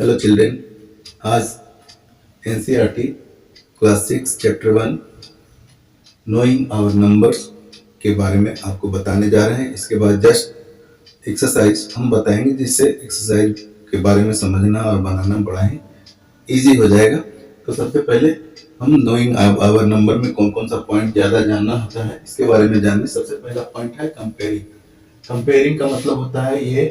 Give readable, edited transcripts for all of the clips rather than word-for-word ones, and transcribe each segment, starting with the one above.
Hello children, आज NCERT class 6 chapter 1 knowing our numbers के बारे में आपको बताने जा रहे हैं। इसके बाद जस्ट एक्सरसाइज हम बताएंगे, जिससे एक्सरसाइज के बारे में समझना और बनाना बड़ा ही ईजी हो जाएगा। तो सबसे पहले हम नोइंग आवर नंबर में कौन कौन सा पॉइंट ज़्यादा जानना होता है इसके बारे में जानिए। सबसे पहला पॉइंट है कंपेयरिंग। कंपेयरिंग का मतलब होता है, ये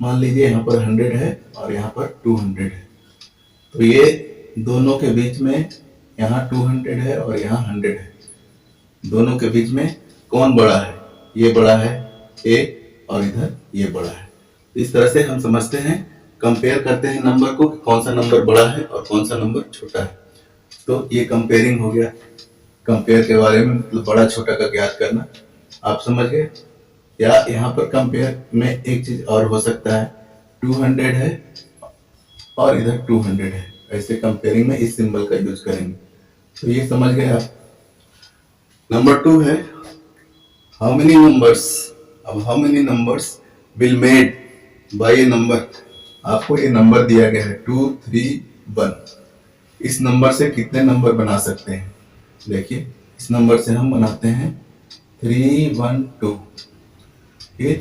मान लीजिए यहाँ पर 100 है और यहाँ पर 200 है, तो ये दोनों के बीच में यहाँ 200 है और यहाँ 100 है, दोनों के बीच में कौन बड़ा है? ये बड़ा है ए और इधर ये बड़ा है। इस तरह से हम समझते हैं, कंपेयर करते हैं नंबर को, कौन सा नंबर बड़ा है और कौन सा नंबर छोटा है। तो ये कंपेयरिंग हो गया। कंपेयर के बारे में मतलब बड़ा छोटा का ज्ञात करना, आप समझ गए। या यहाँ पर कंपेयर में एक चीज और हो सकता है, 200 है और इधर 200 है, ऐसे कंपेयरिंग में इस सिंबल का यूज करेंगे। तो ये समझ गए आप। नंबर 2 है हाउ मेनी नंबर्स। अब how many numbers will made by A number. आपको ये नंबर दिया गया है 2 3 1। इस नंबर से कितने नंबर बना सकते हैं? देखिए, इस नंबर से हम बनाते हैं 3 1 2, फिर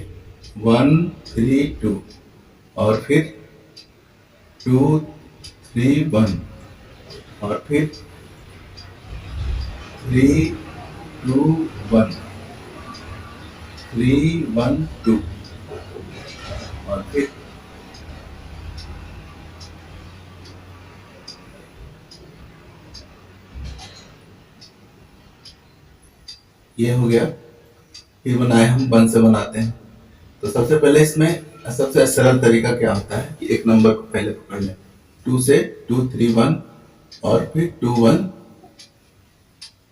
1 3 2 और फिर 2 3 1 और फिर 3 2 1 3 1 2 और फिर ये हो गया। फिर बनाए हम 1 से बनाते हैं। तो सबसे पहले इसमें सबसे सरल तरीका क्या होता है कि एक नंबर को पहले पकड़ लें, 2 से 2 3 1 और फिर 2 1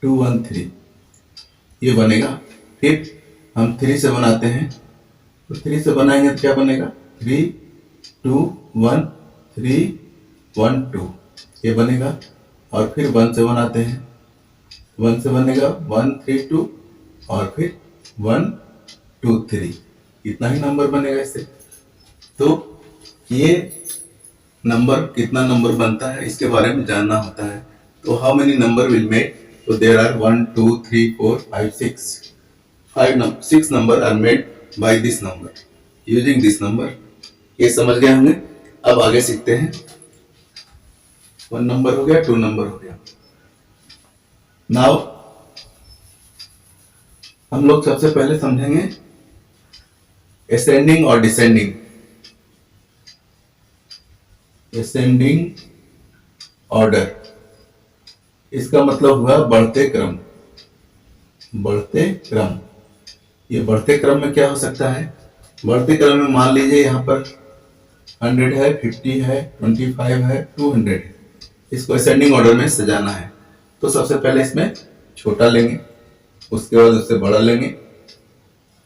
2 1 3, ये बनेगा। फिर हम 3 से बनाते हैं, तो 3 से बनाएंगे तो क्या बनेगा? 3 2 1 3 1 2, ये बनेगा। और फिर 1 से बनाते हैं, 1 से बनेगा 1 3 2 और फिर 1 2 3, इतना ही नंबर बनेगा इससे। तो ये नंबर कितना नंबर बनता है इसके बारे में जानना होता है। तो how many number will made, तो there are 1 2 3 4 5 6 number are made by this number using this number. ये समझ गए होंगे। अब आगे सीखते हैं। 1 नंबर हो गया, 2 नंबर हो गया। नाउ हम लोग सबसे पहले समझेंगे असेंडिंग और डिसेंडिंग। असेंडिंग ऑर्डर, इसका मतलब हुआ बढ़ते क्रम। बढ़ते क्रम, ये बढ़ते क्रम में क्या हो सकता है? बढ़ते क्रम में मान लीजिए यहाँ पर 100 है, 50 है, 25 है, 200 है, इसको असेंडिंग ऑर्डर में सजाना है। तो सबसे पहले इसमें छोटा लेंगे, उसके बाद उससे बड़ा लेंगे,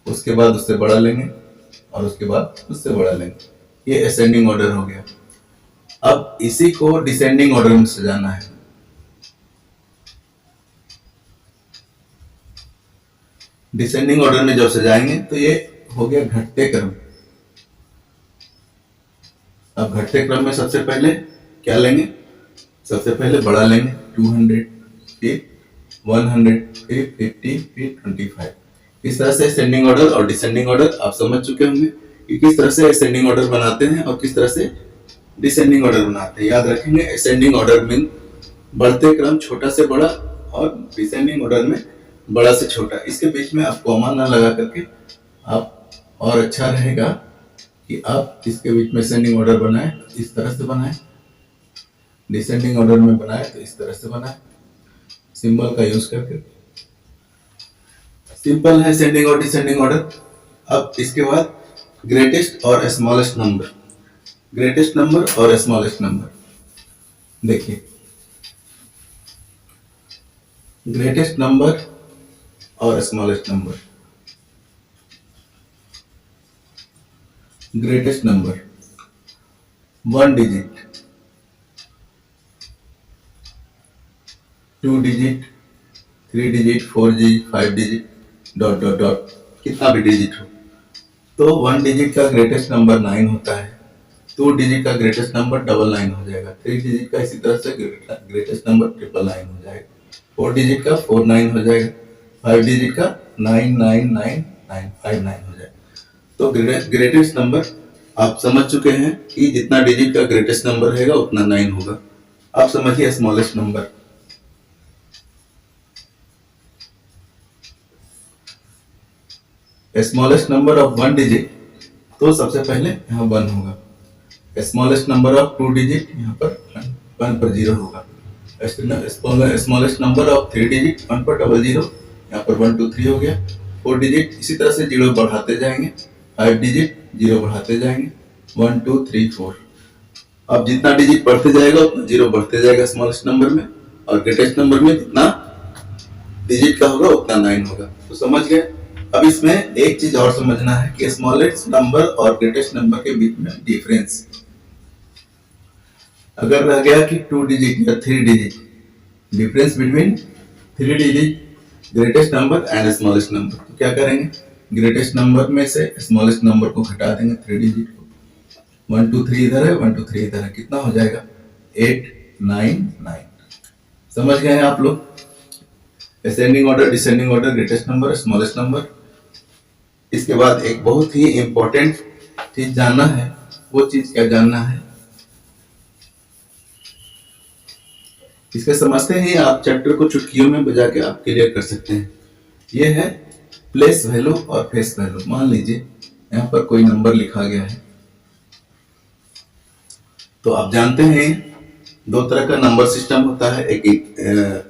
उसके बाद उससे बड़ा लेंगे और उसके बाद उससे बड़ा लेंगे। ये असेंडिंग ऑर्डर हो गया। अब इसी को डिसेंडिंग ऑर्डर में सजाना है। डिसेंडिंग ऑर्डर में जब सजाएंगे तो ये हो गया घटते क्रम। अब घटते क्रम में सबसे पहले क्या लेंगे? सबसे पहले बड़ा लेंगे 200, फिर 100, फिर 50, फिर 25। इस तरह से असेंडिंग ऑर्डर और डिसेंडिंग ऑर्डर आप समझ चुके होंगे कि किस तरह से असेंडिंग ऑर्डर बनाते हैं और किस तरह से डिसेंडिंग ऑर्डर बनाते हैं। याद रखेंगे, असेंडिंग ऑर्डर में बढ़ते क्रम छोटा से बड़ा और डिसेंडिंग ऑर्डर में बड़ा से छोटा। इसके बीच में आप कॉमा ना लगा करके आप, और अच्छा रहेगा कि आप इसके बीच में असेंडिंग ऑर्डर बनाए, इस तरह से बनाए। डिसेंडिंग ऑर्डर में बनाए तो इस तरह से बनाए, सिंबल का यूज करके। सिंपल है असेंडिंग और डिसेंडिंग ऑर्डर। अब इसके बाद ग्रेटेस्ट और स्मॉलेस्ट नंबर। ग्रेटेस्ट नंबर और स्मॉलेस्ट नंबर, देखिए ग्रेटेस्ट नंबर और smallest number. Greatest number 1 digit, 2 digit, 3 digit, 4 digit, 5 digit, dot dot dot, कितना भी डिजिट हो। तो 1 डिजिट का ग्रेटेस्ट नंबर 9 होता है, 2 डिजिट का ग्रेटेस्ट नंबर 999 हो जाएगा, 3 डिजिट का इसी तरह से ग्रेटेस्ट नंबर 999 हो जाएगा, 4 डिजिट का 49 हो जाएगा, 5 डिजिट का 999959 हो जाएगा। तो ग्रेटेस्ट नंबर आप समझ चुके हैं कि जितना डिजिट का ग्रेटेस्ट नंबर रहेगा उतना 9 होगा। अब समझिए smallest number. Smallest number of 1 digit, तो सबसे पहले यहाँ 1 होगा। स्मॉलेस्ट नंबर ऑफ 2 डिजिट, यहाँ पर 1 पर 0 होगा। स्मॉलेस्ट नंबर ऑफ 3 डिजिट, 1 पर 00, यहाँ पर 1 2 3 हो गया। 4 डिजिट इसी तरह से 0 बढ़ाते जाएंगे, 5 डिजिट 0 बढ़ाते जाएंगे, 1 2 3 4। अब जितना डिजिट बढ़ते जाएगा उतना 0 बढ़ते जाएगा स्मॉलेस्ट नंबर में, और ग्रेटेस्ट नंबर में जितना डिजिट का होगा उतना 9 होगा। तो समझ गए। अब इसमें एक चीज और समझना है कि स्मॉलेस्ट नंबर और ग्रेटेस्ट नंबर के बीच में डिफरेंस अगर रह गया कि 2 डिजिट या 3 digit, difference between 3 digit greatest number and smallest number, तो क्या करेंगे, ग्रेटेस्ट नंबर में से स्मॉलेस्ट नंबर को घटा देंगे 3 डिजिट को। 1 2 3 इधर है, 1 2 3 इधर है, कितना हो जाएगा 8 9 9। समझ गए हैं आप लोग। Ascending order, descending order, greatest number, smallest number. इसके बाद एक बहुत ही इंपॉर्टेंट चीज जानना है। वो चीज क्या जानना है, इसके समझते ही आप चैप्टर को चुटकियों में बजा के आप क्लियर कर सकते हैं। ये है प्लेस वैल्यू और फेस वैल्यू। मान लीजिए यहाँ पर कोई नंबर लिखा गया है, तो आप जानते हैं दो तरह का नंबर सिस्टम होता है, एक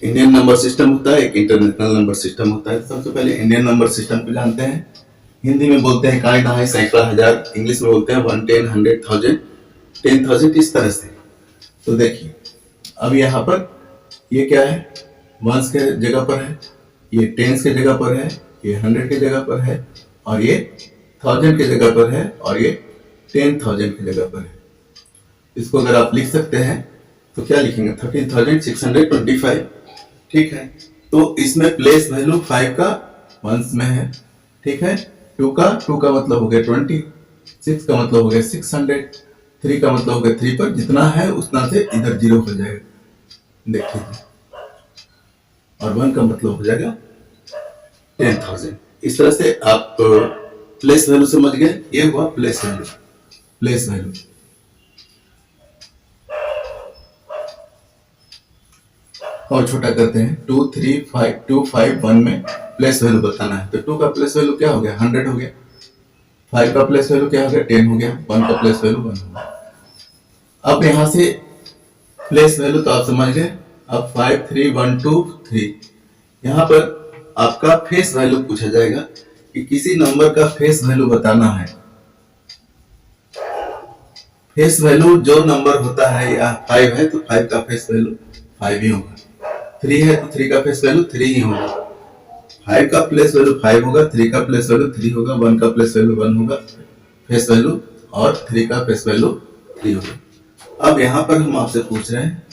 इंडियन नंबर सिस्टम होता है, एक इंटरनेशनल नंबर सिस्टम होता है। सबसे पहले इंडियन नंबर सिस्टम को जानते हैं। हिंदी में बोलते हैं इकाई, दहाई, सैकड़ा, हजार। इंग्लिश में बोलते हैं 1 10 100 1000 10,000, इस तरह से। तो देखिए अब यहाँ पर ये क्या है, वंस के जगह पर है, ये टेंस के जगह पर है, ये 100 के जगह पर है, और ये 1000 के जगह पर है, और ये 10,000 की जगह पर है। इसको अगर आप लिख सकते हैं तो क्या लिखेंगे, 13,625। ठीक है। तो इसमें प्लेस वैल्यू 5 का वंस में है। ठीक है। 2 का मतलब हो गया 20, 6 का मतलब हो गया 600, 3 का मतलब हो गया 3 पर जितना है उतना से इधर 0 हो जाएगा, देखिए। और 1 का मतलब हो जाएगा 10,000। इस तरह से आप प्लेस वैल्यू समझ गए। ये हुआ प्लेस वैल्यू। प्लेस वैल्यू और छोटा करते हैं, 2 3 5 2 5 1 में प्लेस वैल्यू बताना है। तो 2 का प्लेस वैल्यू क्या हो गया, 100 हो गया। 5 का प्लेस वैल्यू क्या हो गया, 10 हो गया। 1 का प्लेस वैल्यू 1 हो गया। अब यहां से प्लेस वैल्यू तो आप समझ गए। अब 5 3 1 2 3, यहां पर आपका फेस वैल्यू पूछा जाएगा कि किसी नंबर का फेस वैल्यू बताना है। फेस वैल्यू जो नंबर होता है, या 5 है तो 5 का फेस वैल्यू 5 ही होगा, 3 है तो 3 का फेस वैल्यू 3 ही होगा, 5 का प्लेस वैल्यू 5 होगा, 3 का प्लेस वैल्यू 3 होगा, 1 का प्लेस वैल्यू 1 होगा फेस वैल्यू, और 3 का फेस वैल्यू 3 होगा। अब यहाँ पर हम आपसे पूछ रहे हैं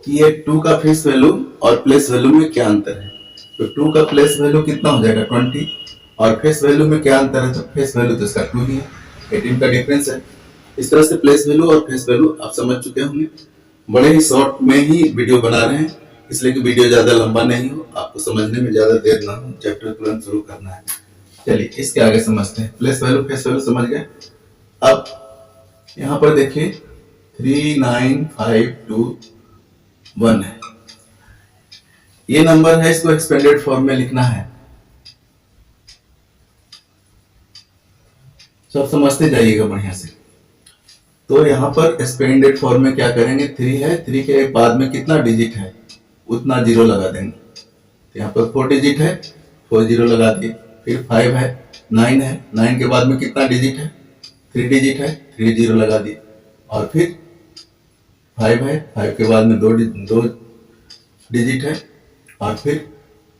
कि ये 2 का फेस वैल्यू और प्लेस वैल्यू में क्या अंतर है। तो 2 का प्लेस वैल्यू कितना हो जाएगा 20, और फेस वैल्यू में क्या अंतर है, तो फेस वैल्यू तो इसका 2 ही है, 18 का डिफरेंस है। इस तरह से प्लेस वैल्यू और फेस वैल्यू आप समझ चुके होंगे। बड़े ही शॉर्ट में ही वीडियो बना रहे हैं, इसलिए कि वीडियो ज्यादा लंबा नहीं हो, आपको समझने में ज्यादा देर ना हो, चैप्टर तुरंत शुरू करना है। चलिए इसके आगे समझते हैं। प्लेस वैल्यू फेस वैल्यू समझ गए। अब यहाँ पर देखिए 3 9 5 2 1 है, ये नंबर है, इसको एक्सपेंडेड फॉर्म में लिखना है। सब समझते जाइएगा बढ़िया से। तो यहाँ पर एक्सपेंडेड फॉर्म में क्या करेंगे, 3 है, 3 के बाद में कितना डिजिट है उतना 0 लगा देंगे। तो यहाँ पर 4 डिजिट है, 4 0 लगा दिए। फिर 5 है, 9 है, 9 के बाद में कितना डिजिट है, 3 डिजिट है, 3 0 लगा दिए। और फिर 5 है, 5 के बाद में 2 डिजिट है, और फिर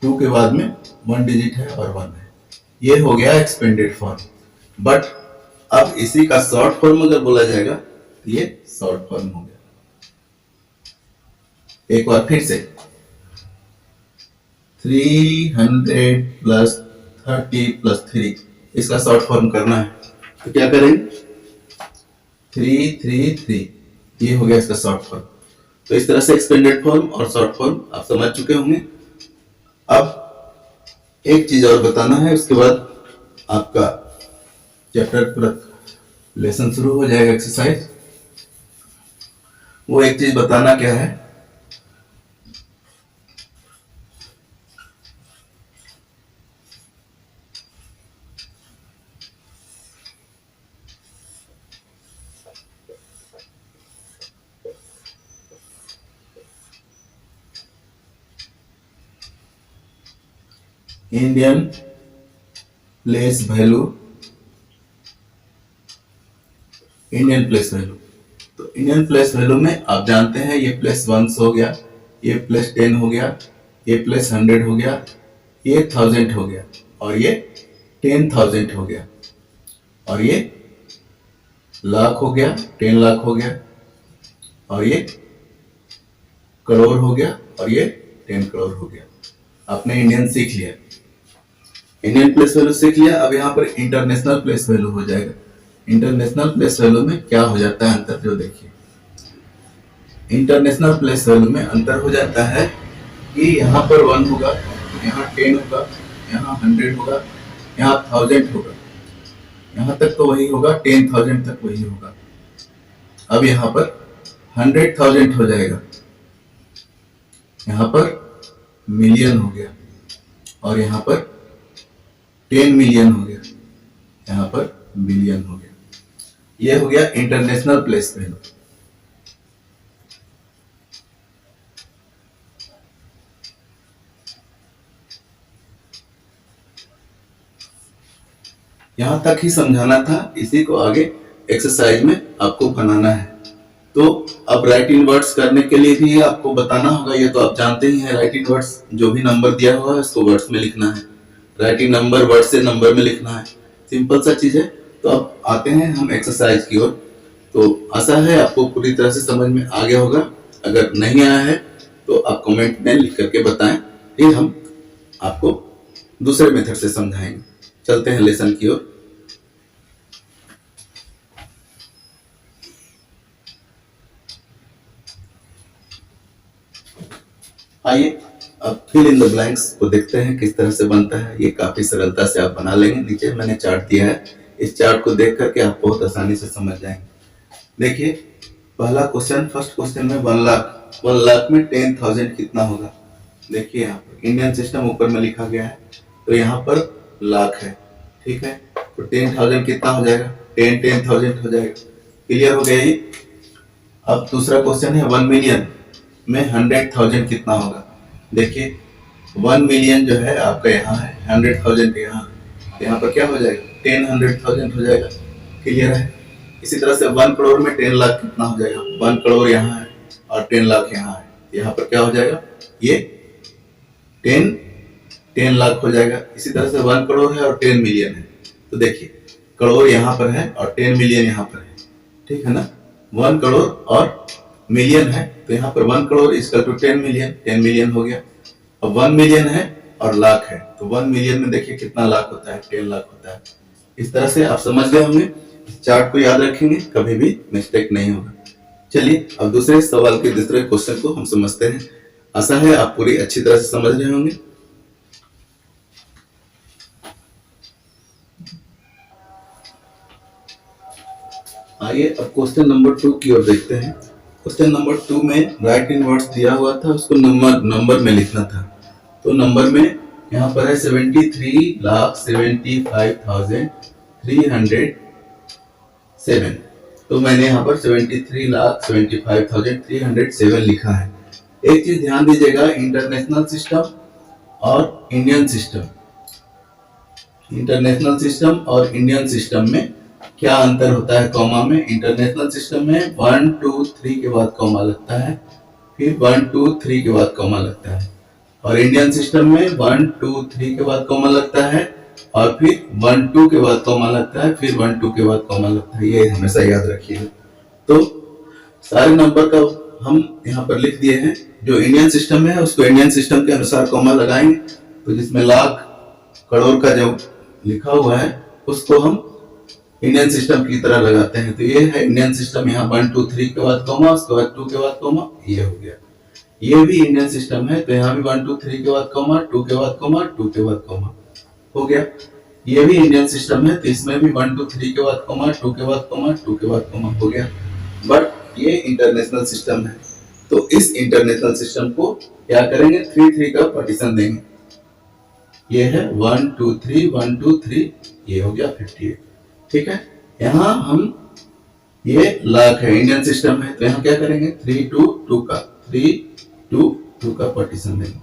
2 के बाद में 1 डिजिट है और 1 है। ये हो गया एक्सपेंडेड फॉर्म। बट अब इसी का शॉर्ट फॉर्म अगर बोला जाएगा तो ये शॉर्ट फॉर्म हो गया। एक बार फिर से 300 प्लस 30 प्लस 3, इसका शॉर्ट फॉर्म करना है। तो क्या करेंगे, 333, ये हो गया इसका शॉर्ट फॉर्म। तो इस तरह से एक्सपेंडेड फॉर्म और शॉर्ट फॉर्म आप समझ चुके होंगे। अब एक चीज और बताना है, उसके बाद आपका चैप्टर पूरा लेसन शुरू हो जाएगा, एक्सरसाइज। वो एक चीज बताना क्या है, Indian place value, Indian place value. तो इंडियन प्लेस वैल्यू में आप जानते हैं ये प्लस 1 हो गया, ये प्लस 10 हो गया, ये प्लस 100 हो गया, ये 1000 हो गया, और ये 10,000 हो गया, और ये लाख हो गया, 10 लाख हो गया, और ये करोड़ हो गया, और ये 10 करोड़ हो गया। आपने इंडियन सीख लिया, इंडियन प्लेस वैल्यू सीख लिया। अब यहाँ पर इंटरनेशनल प्लेस वैल्यू हो जाएगा। इंटरनेशनल प्लेस वैल्यू में क्या हो जाता है अंतर, जो देखिए इंटरनेशनल प्लेस वैल्यू में अंतर हो जाता है कि यहाँ पर 1 होगा, यहाँ 10 होगा, यहाँ 100 होगा, यहाँ 1000 होगा, यहाँ तक तो वही होगा, 10,000 तक वही होगा। अब यहाँ पर 100,000 हो जाएगा, यहाँ पर मिलियन हो गया, और यहाँ पर 10 मिलियन हो गया, यहाँ पर बिलियन हो गया। ये हो गया इंटरनेशनल प्लेस वैल्यू। यहां तक ही समझाना था, इसी को आगे एक्सरसाइज में आपको बनाना है। तो अब राइट इन वर्ड्स करने के लिए भी आपको बताना होगा, ये तो आप जानते ही हैं। राइट इन वर्ड्स, जो भी नंबर दिया हुआ है उसको वर्ड्स में लिखना है। राइट इन नंबर वर्ड से नंबर में लिखना है, सिंपल सा चीज है। तो अब आते हैं हम एक्सरसाइज की ओर। तो आशा है आपको पूरी तरह से समझ में आ गया होगा। अगर नहीं आया है तो आप कमेंट में लिख करके बताएं, फिर हम आपको दूसरे मेथड से समझाएंगे। चलते हैं लेसन की ओर। आइए अब फिल इन द ब्लैंक्स को देखते हैं किस तरह से बनता है। ये काफी सरलता से आप बना लेंगे। नीचे मैंने चार्ट दिया है, इस चार्ट को देख करके आप बहुत आसानी से समझ जाएंगे। देखिए पहला क्वेश्चन, फर्स्ट क्वेश्चन में 1 लाख, 1 लाख में 10,000 कितना होगा। देखिए यहाँ पर इंडियन सिस्टम ऊपर में लिखा गया है, तो यहाँ पर लाख है, ठीक है। तो 10,000 कितना हो जाएगा, 10,000 हो जाएगा। क्लियर हो गया ये। अब दूसरा क्वेश्चन है 1 मिलियन में 100,000 कितना होगा। देखिए 1 मिलियन जो है आपका यहाँ है, 100,000 यहाँ है, तो यहाँ पर क्या हो जाएगा, 10,100,000 हो जाएगा। क्लियर है। इसी तरह से 1 करोड़ में 10 लाख कितना हो जाएगा, 1 करोड़ यहाँ है और 10 लाख यहाँ है, यहाँ पर क्या हो जाएगा, ये 10 लाख हो जाएगा। इसी तरह से 1 करोड़ है और 10 मिलियन है, तो देखिए करोड़ यहाँ पर है और 10 मिलियन यहाँ पर है, ठीक है ना। 1 करोड़ और मिलियन है, तो यहाँ पर 1 crore equal to 10 million, 10 million हो गया। अब 1 मिलियन है और लाख है, तो 1 मिलियन में देखिए कितना लाख होता है, 10 लाख होता है। इस तरह से आप समझ गए होंगे। चार्ट को याद रखेंगे, कभी भी मिस्टेक नहीं होगा। चलिए अब दूसरे सवाल के दूसरे क्वेश्चन को हम समझते हैं। आशा है आप पूरी अच्छी तरह से समझ रहे होंगे। आइए अब क्वेश्चन नंबर 2 की ओर देखते हैं। क्वेश्चन नंबर 2 में राइट इन वर्ड्स दिया हुआ था, उसको नंबर में लिखना था। तो नंबर में यहाँ पर है 73,75,307। तो मैंने यहाँ पर 73,75,307 लिखा है। एक चीज ध्यान दीजिएगा, इंटरनेशनल सिस्टम और इंडियन सिस्टम, इंटरनेशनल सिस्टम और इंडियन सिस्टम में क्या अंतर होता है कॉमा में। इंटरनेशनल सिस्टम में 1 2 3 के बाद कॉमा लगता है, फिर 1 2 3 के बाद कॉमा लगता है, और इंडियन सिस्टम में 1 2 3 के बाद कॉमा लगता है, और फिर 1 2 के बाद कॉमा लगता है, फिर 1 2 के बाद कॉमा लगता है। ये हमेशा याद रखिएगा। तो सारे नंबर का हम यहाँ पर लिख दिए हैं। जो इंडियन सिस्टम है उसको इंडियन सिस्टम के अनुसार कॉमा लगाएंगे। तो जिसमें लाख करोड़ का जो लिखा हुआ है उसको हम इंडियन सिस्टम की तरह लगाते हैं। तो ये है इंडियन सिस्टम, यहाँ 1 2 3 के बाद कॉमा, उसके बाद 2 के बाद कॉमा, ये हो गया। ये भी इंडियन सिस्टम है, तो यहाँ भी 1 2 3 के बाद कॉमा, 2 के बाद कॉमा, 2 के बाद कॉमा, हो गया। ये भी इंडियन सिस्टम है, तो इसमें भी 1 2 3 के बाद कॉमा, 2 के बाद कॉमा, 2 के बाद कॉमा, हो गया। बट ये इंटरनेशनल सिस्टम है, तो इस इंटरनेशनल सिस्टम को क्या करेंगे, 3 3 का पार्टीशन देंगे। ये है 1 2 3 1 2 3, ये हो गया 58। ठीक है, यहाँ हम ये लाख है, इंडियन सिस्टम है, तो यहाँ क्या करेंगे 3 2 2 का 3 2 2 का पार्टीशन देंगे।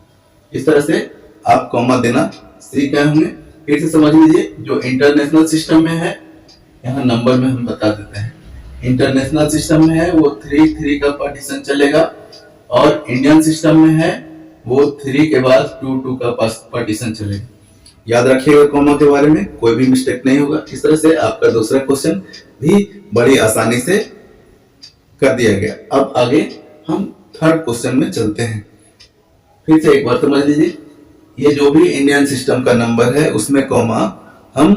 इस तरह से आप कॉमा देना सीख गए होंगे। फिर से समझ लीजिए, जो इंटरनेशनल सिस्टम में है, यहाँ नंबर में हम बता देते हैं। इंटरनेशनल सिस्टम में है वो 3 3 का पार्टीशन चलेगा, और इंडियन सिस्टम में है वो 3 के बाद 2 2 का पार्टीशन चलेगा। याद रखिएगा कॉमा के बारे में, कोई भी मिस्टेक नहीं होगा। इस तरह से आपका दूसरा क्वेश्चन भी बड़ी आसानी से कर दिया गया। अब आगे हम थर्ड क्वेश्चन में चलते हैं। फिर से एक बार समझ लीजिए, ये जो भी इंडियन सिस्टम का नंबर है उसमें कॉमा हम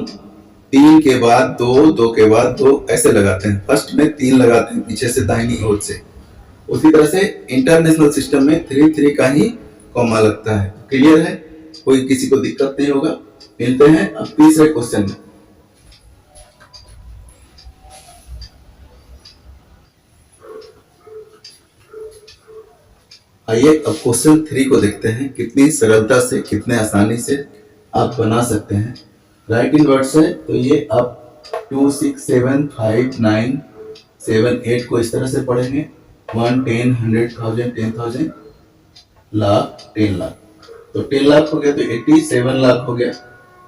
3 के बाद 2, 2 के बाद 2 ऐसे लगाते हैं। फर्स्ट में 3 लगाते हैं पीछे से दाहिनी ओर से। उसी तरह से इंटरनेशनल सिस्टम में 3 3 का ही कॉमा लगता है। क्लियर है, कोई किसी को दिक्कत नहीं होगा। मिलते हैं अब तीसरे क्वेश्चन में। आइए अब क्वेश्चन 3 को देखते हैं, कितनी सरलता से, कितने आसानी से आप बना सकते हैं। राइट इन वर्ड्स है, तो ये आप 2 6 7 5 9 7 8 को इस तरह से पढ़ेंगे। 1 10 100 1000 10,000 लाख 10 लाख, तो 10 लाख हो गया, तो 87 लाख हो गया,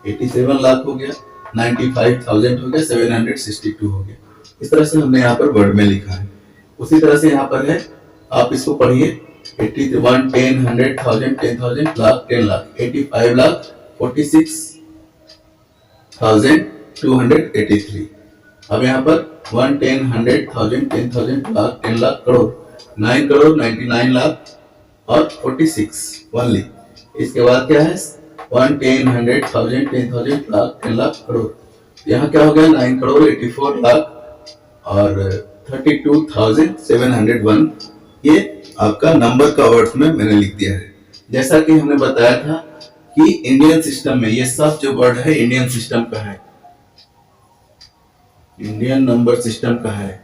87 लाख हो गया, 95,000 हो गया, 762 हो गया। इस तरह से हमने यहाँ पर वर्ड में लिखा है। उसी तरह से यहाँ पर है, आप इसको पढ़िए। 81 10 100 1000 10,000 लाख 10 लाख, 85 लाख 46,283। अब यहाँ पर 1 10 100 1000 10,000 लाख 10 लाख करोड़, 9 करोड़ 99 लाख और 46 ओनली। इसके बाद क्या है 1 10 100 1000 10,000 लाख 10 लाख करोड़, यहाँ क्या हो गया 9 करोड़ 84 लाख और 32,701। ये आपका नंबर का वर्ड्स में मैंने लिख दिया है। जैसा कि हमने बताया था कि इंडियन सिस्टम में ये सब जो वर्ड है इंडियन सिस्टम का है, इंडियन नंबर सिस्टम का है।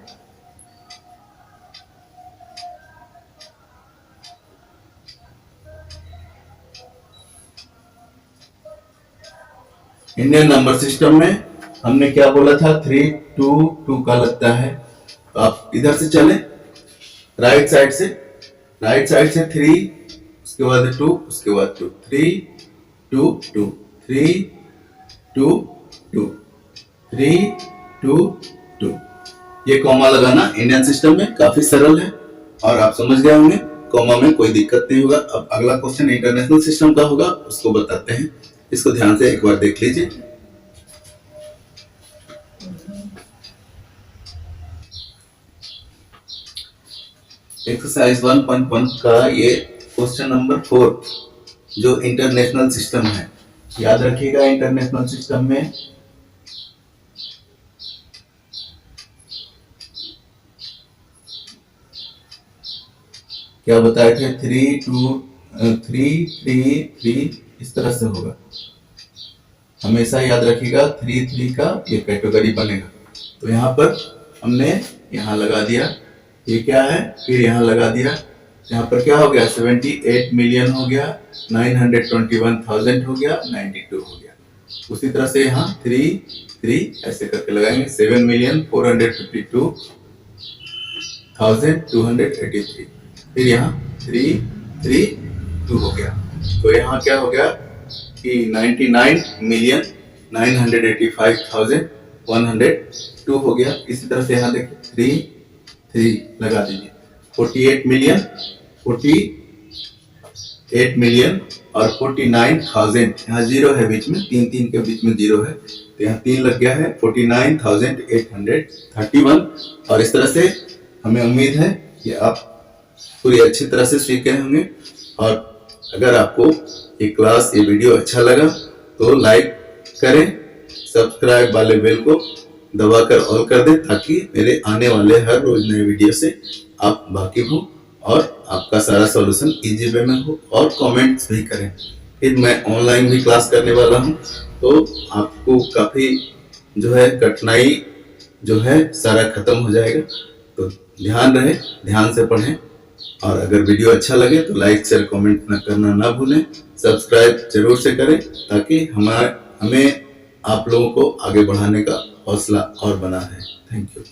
इंडियन नंबर सिस्टम में हमने क्या बोला था, 3 2 2 का लगता है। तो आप इधर से चले, राइट साइड से 3, उसके बाद 2, उसके बाद 2, 3 2 2 3 2 2 3 2 2। ये कॉमा लगाना इंडियन सिस्टम में काफी सरल है और आप समझ गए होंगे, कॉमा में कोई दिक्कत नहीं होगा। अब अगला क्वेश्चन इंटरनेशनल सिस्टम का होगा, उसको बताते हैं। इसको ध्यान से एक बार देख लीजिए। एक्सरसाइज 1.1 का ये क्वेश्चन नंबर 4 जो इंटरनेशनल सिस्टम है, याद रखिएगा। इंटरनेशनल सिस्टम में क्या बताए थे, 3 2 3 3 3 इस तरह से होगा। हमेशा याद रखिएगा 3 3 का ये कैटेगरी बनेगा। तो यहाँ पर हमने यहाँ लगा दिया, ये क्या है, फिर यहाँ लगा दिया। यहाँ पर क्या हो गया 78 मिलियन हो गया, 921,000 हो गया, 92 हो गया। उसी तरह से यहाँ 3 3 ऐसे करके लगाएंगे, 7,452,283। फिर यहाँ 3 3 2 हो गया। तो यहाँ क्या हो गया कि 99,985,102 हो गया। इसी तरह से यहाँ देखिए 3 3 लगा दीजिए, 48 मिलियन और 49,000, यहाँ जीरो है बीच में, 3 3 के बीच में जीरो है, तो यहाँ 3 लग गया है, 49,831। और इस तरह से हमें उम्मीद है कि आप पूरी अच्छी तरह से सीख गए होंगे। और अगर आपको ये क्लास, ये वीडियो अच्छा लगा तो लाइक करें, सब्सक्राइब वाले बेल को दबाकर ऑल कर दें ताकि मेरे आने वाले हर रोज नए वीडियो से आप वाकिफ हो और आपका सारा सॉल्यूशन इजी वे में हो, और कमेंट्स भी करें। फिर मैं ऑनलाइन भी क्लास करने वाला हूँ, तो आपको काफ़ी जो है कठिनाई जो है सारा खत्म हो जाएगा। तो ध्यान रहे, ध्यान से पढ़ें, और अगर वीडियो अच्छा लगे तो लाइक शेयर कमेंट करना ना भूलें। सब्सक्राइब जरूर से करें ताकि हमें आप लोगों को आगे बढ़ाने का हौसला और बना रहे। Thank you.